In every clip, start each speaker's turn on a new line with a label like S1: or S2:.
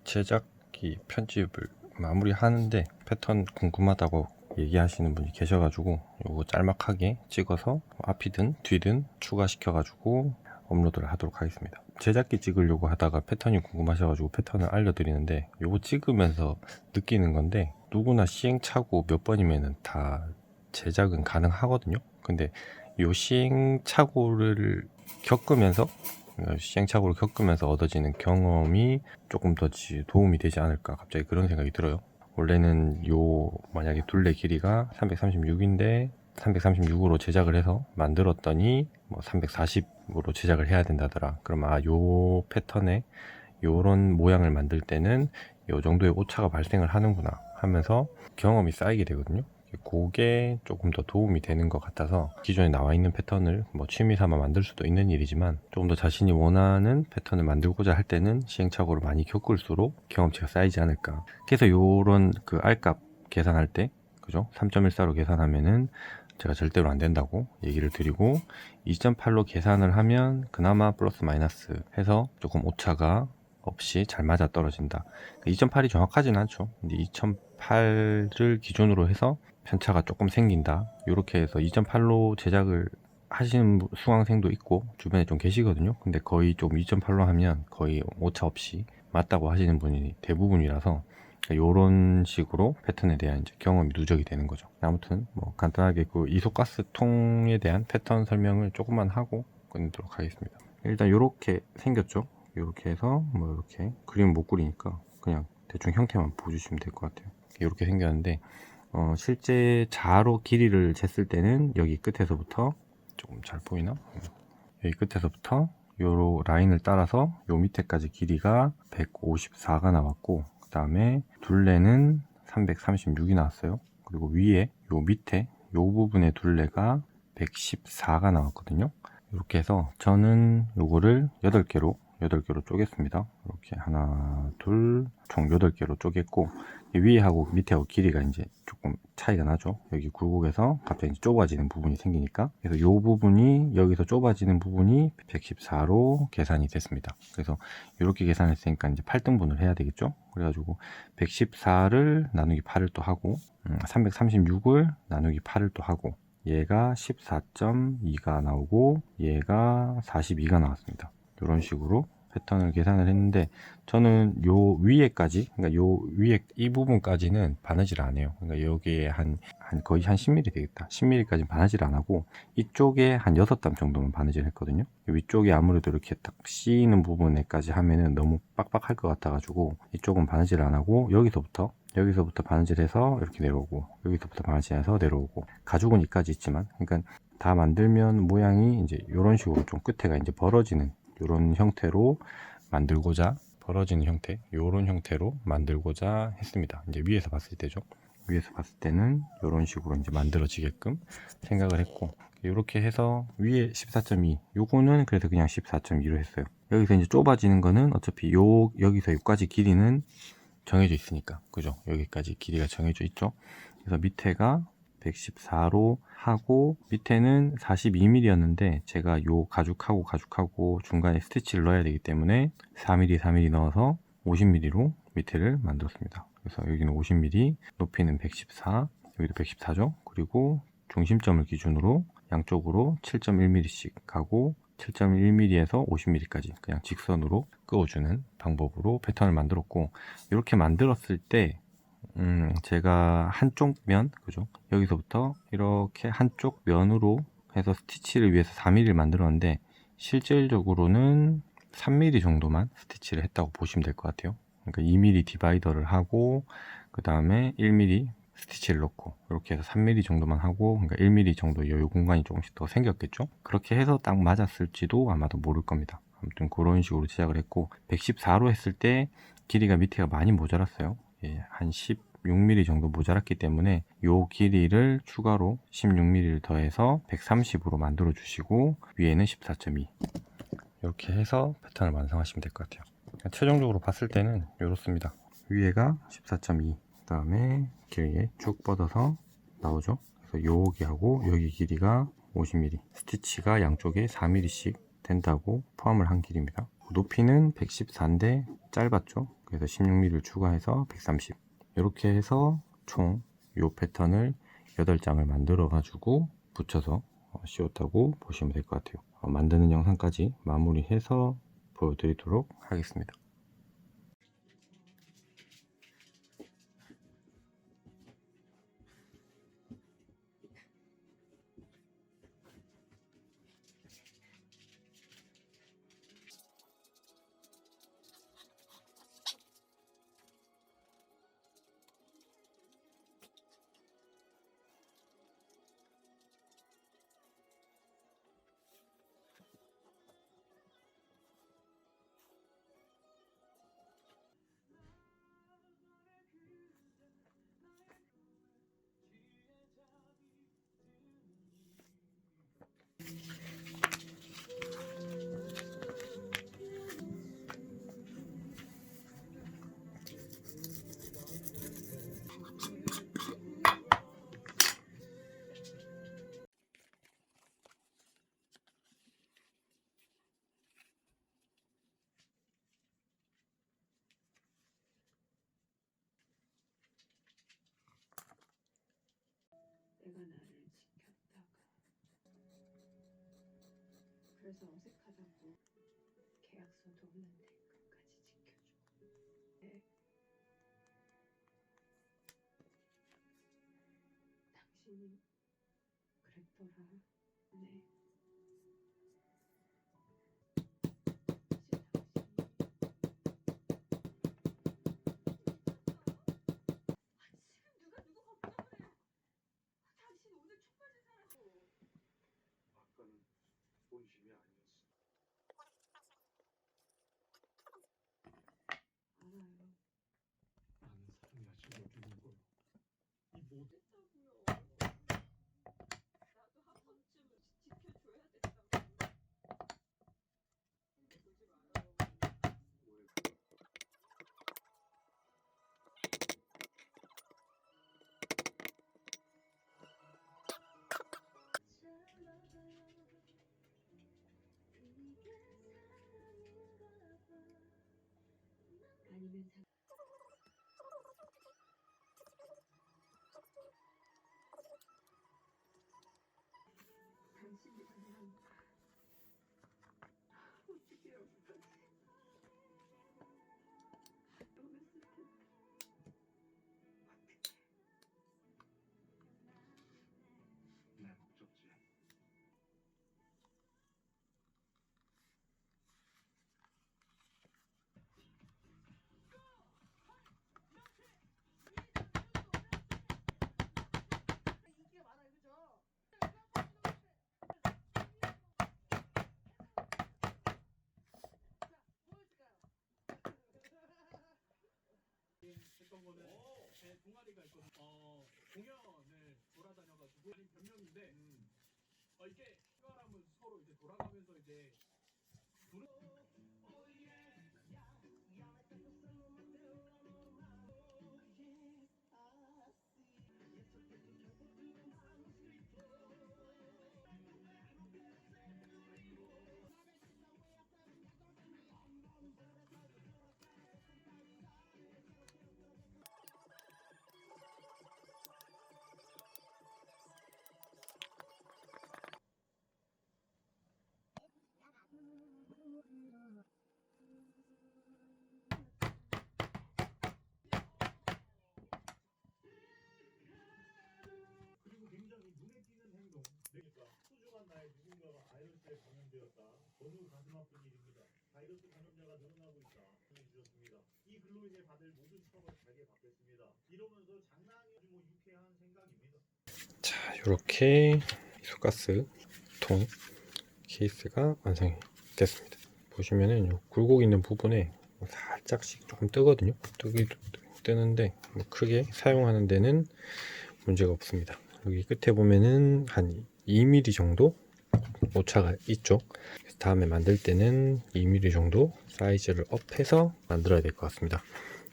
S1: 제작기 편집을 마무리하는데 패턴 궁금하다고 얘기하시는 분이 계셔가지고 요거 짤막하게 찍어서 앞이든 뒤든 추가시켜가지고 업로드를 하도록 하겠습니다. 제작기 찍으려고 하다가 패턴이 궁금하셔가지고 패턴을 알려드리는데 요거 찍으면서 느끼는 건데 누구나 시행착오 몇 번이면은 다 제작은 가능하거든요. 근데 요 시행착오를 겪으면서 얻어지는 경험이 조금 더 도움이 되지 않을까, 갑자기 그런 생각이 들어요. 원래는 만약에 둘레 길이가 336인데 336으로 제작을 해서 만들었더니 340으로 제작을 해야 된다더라. 그럼 요 패턴에 요런 모양을 만들 때는 요 정도의 오차가 발생을 하는구나 하면서 경험이 쌓이게 되거든요. 그게 조금 더 도움이 되는 것 같아서 기존에 나와 있는 패턴을 취미 삼아 만들 수도 있는 일이지만 조금 더 자신이 원하는 패턴을 만들고자 할 때는 시행착오를 많이 겪을수록 경험치가 쌓이지 않을까. 그래서 요런 R값 계산할 때 그죠? 3.14로 계산하면은 제가 절대로 안 된다고 얘기를 드리고 2.8로 계산을 하면 그나마 플러스 마이너스 해서 조금 오차가 없이 잘 맞아 떨어진다. 2.8이 정확하진 않죠. 근데 2.8을 기준으로 해서 편차가 조금 생긴다. 이렇게 해서 2.8로 제작을 하시는 수강생도 있고 주변에 좀 계시거든요. 근데 거의 좀 2.8로 하면 거의 오차 없이 맞다고 하시는 분이 대부분이라서 이런 식으로 패턴에 대한 이제 경험이 누적이 되는 거죠. 아무튼 간단하게 이소가스 통에 대한 패턴 설명을 조금만 하고 끝내도록 하겠습니다. 일단 이렇게 생겼죠. 이렇게 해서 이렇게 그림 못 그리니까 그냥 대충 형태만 보여주시면 될 것 같아요. 이렇게 생겼는데 실제 자로 길이를 쟀을 때는 여기 끝에서부터 조금 잘 보이나? 여기 끝에서부터 요 라인을 따라서 요 밑에까지 길이가 154가 나왔고 그 다음에 둘레는 336이 나왔어요. 그리고 위에 요 밑에 요 부분의 둘레가 114가 나왔거든요. 이렇게 해서 저는 요거를 8개로 쪼갰습니다. 이렇게 하나, 둘, 총 8개로 쪼갰고 위에하고 밑에하고 길이가 이제 조금 차이가 나죠. 여기 굴곡에서 갑자기 좁아지는 부분이 생기니까 그래서 이 부분이 여기서 좁아지는 부분이 114로 계산이 됐습니다. 그래서 이렇게 계산했으니까 이제 8등분을 해야 되겠죠. 그래가지고 114를 나누기 8을 또 하고 336을 나누기 8을 또 하고 얘가 14.2가 나오고 얘가 42가 나왔습니다. 이런 식으로 패턴을 계산을 했는데 저는 요 위에까지, 그러니까 요 위에 이 부분까지는 바느질 안 해요. 그러니까 여기에 거의 한 10mm 되겠다. 10mm까지는 바느질 안 하고 이쪽에 한 6땀 정도는 바느질 했거든요. 위쪽에 아무래도 이렇게 딱 씌이는 부분에까지 하면은 너무 빡빡할 것 같아가지고 이쪽은 바느질 안 하고 여기서부터 바느질해서 이렇게 내려오고 여기서부터 바느질해서 내려오고 가죽은 이까지 있지만 그러니까 다 만들면 모양이 이제 이런 식으로 좀 끝에가 이제 벌어지는 이런 형태로 만들고자 이런 형태로 만들고자 했습니다. 이제 위에서 봤을 때죠. 위에서 봤을 때는 이런 식으로 이제 만들어지게끔 생각을 했고 이렇게 해서 위에 14.2 요거는 그래서 그냥 14.2로 했어요. 여기서 이제 좁아지는 거는 어차피 여기서 여기까지 길이는 정해져 있으니까 그죠? 여기까지 길이가 정해져 있죠. 그래서 밑에가 114로 하고 밑에는 42mm였는데 제가 요 가죽하고 중간에 스티치를 넣어야 되기 때문에 4mm 넣어서 50mm로 밑에를 만들었습니다. 그래서 여기는 50mm, 높이는 114, 여기도 114죠. 그리고 중심점을 기준으로 양쪽으로 7.1mm씩 가고 7.1mm에서 50mm까지 그냥 직선으로 그어주는 방법으로 패턴을 만들었고 이렇게 만들었을 때 제가 한쪽 면, 그죠? 여기서부터 이렇게 한쪽 면으로 해서 스티치를 위해서 4mm를 만들었는데 실질적으로는 3mm 정도만 스티치를 했다고 보시면 될 것 같아요. 그러니까 2mm 디바이더를 하고 그 다음에 1mm 스티치를 넣고 이렇게 해서 3mm 정도만 하고 그러니까 1mm 정도 여유 공간이 조금씩 더 생겼겠죠. 그렇게 해서 딱 맞았을지도 아마도 모를 겁니다. 아무튼 그런 식으로 제작을 했고 114로 했을 때 길이가 밑에가 많이 모자랐어요. 예, 한 16mm 정도 모자랐기 때문에 요 길이를 추가로 16mm를 더해서 130으로 만들어 주시고 위에는 14.2 이렇게 해서 패턴을 완성하시면 될 것 같아요. 최종적으로 봤을 때는 이렇습니다. 위에가 14.2 그 다음에 길게 쭉 뻗어서 나오죠. 그래서 여기하고 여기 길이가 50mm 스티치가 양쪽에 4mm씩 된다고 포함을 한 길입니다. 높이는 114인데 짧았죠. 그래서 16mm를 추가해서 130. 이렇게 해서 총 요 패턴을 8장을 만들어 가지고 붙여서 씌웠다고 보시면 될 것 같아요. 만드는 영상까지 마무리해서 보여드리도록 하겠습니다.
S2: 내가 나를 지켰다가 그래서 어색하다고 계약서도 없는데 끝까지 지켜주고 네. 당신이 그랬더라. 네.
S3: 아까는 본심이 아니었어.
S2: 알아요.
S3: 아는 사람이 아직 어디 있는 거야? 이 모든
S2: 됐다고요. 나도 한 번쯤은 지켜줘야 됐다고. 보지 마요.
S3: 왜
S2: 아니면 당신이 그냥 어떻게 여기까지 떠났을 텐데
S3: 내 목적지?
S2: 이게 많아요, 그죠?
S3: 했던 거는 제 동아리가 있거든. 공연을 돌아다녀가지고 아니 변명인데 이게 시간하면 서로 이제 돌아가면서 이제 부르. 그리고 굉장히 눈에 띄는 행동. 그러니까 소중한 나의 누군가가 바이러스에 감염되었다. 너무 가슴 아픈 일입니다. 바이러스 감염자가 늘어나고 있다. 주셨습니다. 이 글로 인해 받을 모든 처벌 잘게 받겠습니다. 이러면서 장난이 뭐 유쾌한 생각입니다.
S1: 자, 이렇게 미숫가스 통 케이스가 완성이 됐습니다. 보시면은 요 굴곡 있는 부분에 살짝씩 조금 뜨거든요. 뜨는데 뭐 크게 사용하는 데는 문제가 없습니다. 여기 끝에 보면은 한 2mm 정도 오차가 있죠. 그래서 다음에 만들 때는 2mm 정도 사이즈를 업해서 만들어야 될 것 같습니다.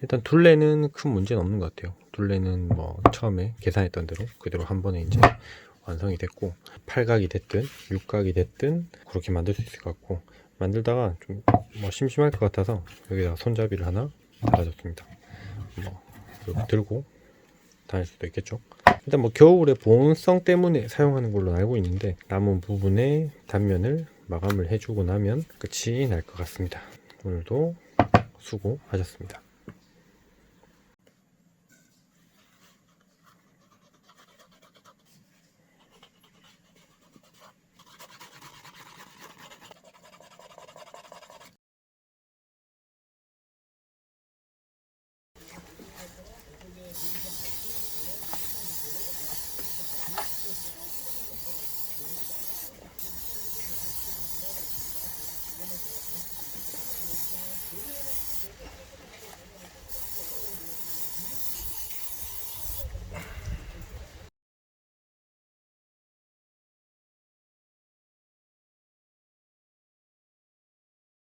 S1: 일단 둘레는 큰 문제는 없는 것 같아요. 둘레는 뭐 처음에 계산했던 대로 그대로 한 번에 이제 완성이 됐고, 8각이 됐든 6각이 됐든 그렇게 만들 수 있을 것 같고, 만들다가 좀 뭐 심심할 것 같아서 여기다가 손잡이를 하나 달아줬습니다. 뭐 이렇게 들고 다닐 수도 있겠죠. 일단 뭐 겨울에 보온성 때문에 사용하는 걸로 알고 있는데 남은 부분에 단면을 마감을 해주고 나면 끝이 날 것 같습니다. 오늘도 수고하셨습니다.